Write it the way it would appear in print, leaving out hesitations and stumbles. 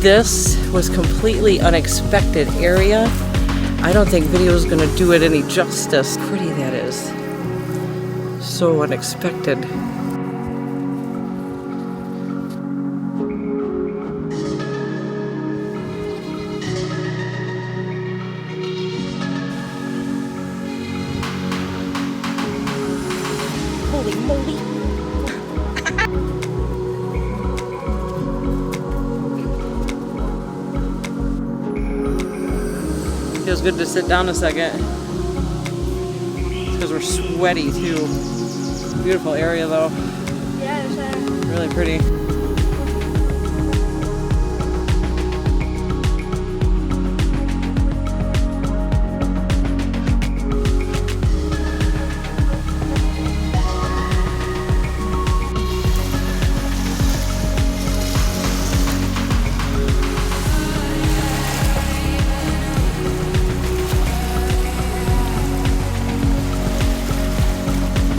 This was completely unexpected area. I don't think video is gonna do it any justice. How pretty that is. So unexpected. Holy moly. Feels good to sit down a second. It's because we're sweaty too. Beautiful area though. Yeah, it's really pretty.